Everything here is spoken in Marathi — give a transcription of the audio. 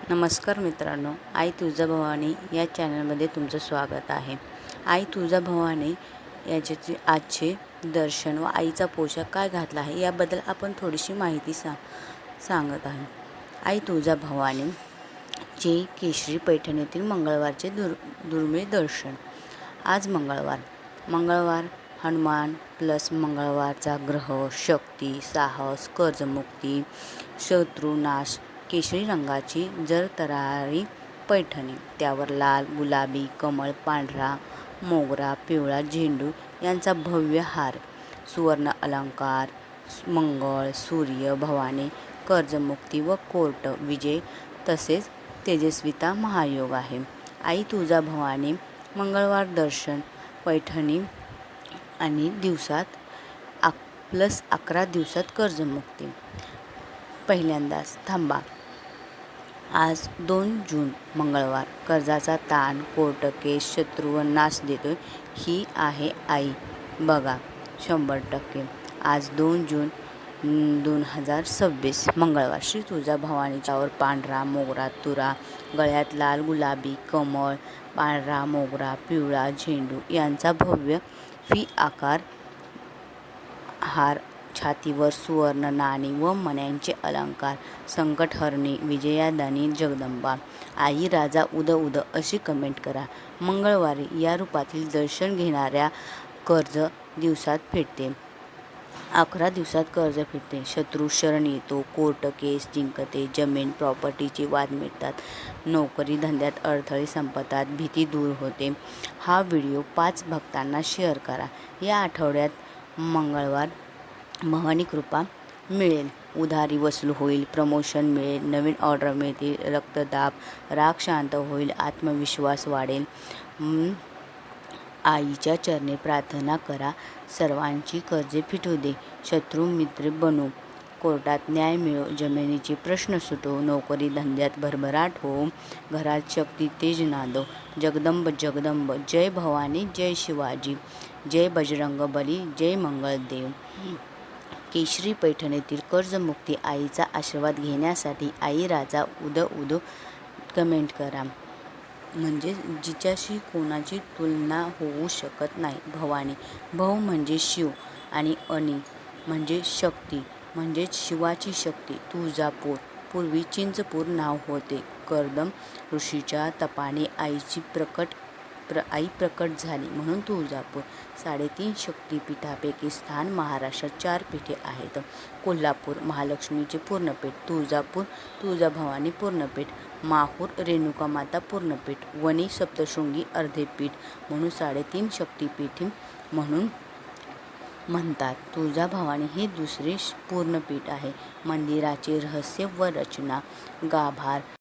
नमस्कार मित्रांनो, आई तुळजाभवानी या चॅनलमध्ये तुमचं स्वागत आहे. आई तुळजाभवानी याचे आजचे दर्शन व आईचा पोशाख काय घातला आहे याबद्दल आपण थोडीशी माहिती सांगत आहे. आई तुळजाभवानी चे केशरी पैठणीतील मंगळवारचे दुर्मिळ दर्शन. आज मंगळवार हनुमान प्लस मंगळवारचा ग्रह, शक्ती, साहस, कर्जमुक्ती, शत्रुनाश. केशरी रंगाची जरतरारी पैठणी, त्यावर लाल, गुलाबी, कमळ, पांढरा, मोगरा, पिवळा, झेंडू यांचा भव्य हार. सुवर्ण अलंकार, मंगळ, सूर्य, भवानी, कर्जमुक्ती व कोर्ट विजय तसेच तेजस्विता महायोग आहे. आई तुळजाभवानी मंगळवार दर्शन पैठणी आणि दिवसात प्लस 11 दिवसात कर्जमुक्ती. पहिल्यांदाच थांबा. आज 2 जून मंगळवार. कर्जाचा ताण, कोर्ट केस, शत्रू नाश देतोय ही आहे आई बघा 100%. आज 2 जून 2026 मंगळवार. श्री तुळजाभवानीच्यावर पांढरा, मोगरा, तुरा, गळ्यात लाल, गुलाबी, कमळ, पांढरा, मोगरा, पिवळा, झेंडू यांचा भव्य फी आकार हार. छातीवर सुवर्ण नाणी व मण्यांचे अलंकार. संकटहरणी, विजयादानी जगदंबा. आई राजा उद उद अशी कमेंट करा. मंगळवारी या रूपातील दर्शन घेणाऱ्या कर्ज दिवसात फेडते. 11 दिवसात कर्ज फेडते. शत्रू शरण येतो. कोर्ट केस जिंकते. जमीन प्रॉपर्टीचे वाद मिटतात. नोकरी धंद्यात अडथळे संपतात. भीती दूर होते. हा व्हिडिओ 5 भक्तांना शेअर करा. या आठवड्यात मंगळवार भवानी कृपा मिळेल. उधारी वसूल होईल. प्रमोशन मिळेल. नवीन ऑर्डर मिळतील. रक्तदाब, राग शांत होईल. आत्मविश्वास वाढेल. आईच्या चरणी प्रार्थना करा. सर्वांची कर्जे फिटू दे. शत्रू मित्र बनू. कोर्टात न्याय मिळो. जमिनीचे प्रश्न सुटो. नोकरी धंद्यात भरभराट हो. घरात शक्ती तेज नांदो. जगदंब जगदंब. जय भवानी, जय शिवाजी, जय बजरंगबली, जय मंगळदेव. केशरी पैठणीतील कर्जमुक्ती आईचा आशीर्वाद घेण्यासाठी आई राजा उद उद कमेंट करा. म्हणजे जिच्याशी कोणाची तुलना होऊ शकत नाही. भवानी. भव म्हणजे शिव आणि अनी म्हणजे शक्ती म्हणजेच शिवाची शक्ती. तुळजापूर पूर्वी चिंचपूर नाव होते. कर्दम ऋषीच्या तपाने आई प्रकट झाली म्हणून तुळजापूर. 3.5 शक्तिपीठापैकी स्थान महाराष्ट्रात 4 पीठे आहेत. कोल्हापूर महालक्ष्मीचे पूर्णपीठ. तुळजापूर तुळजाभवानी पूर्णपीठ. माहूर रेणुकामाता पूर्णपीठ. वणी सप्तशृंगी अर्धे पीठ म्हणून 3.5 शक्तिपीठ म्हणून म्हणतात. तुळजाभवानी हे दुसरे पूर्णपीठ आहे. मंदिराचे रहस्य व रचना. गाभार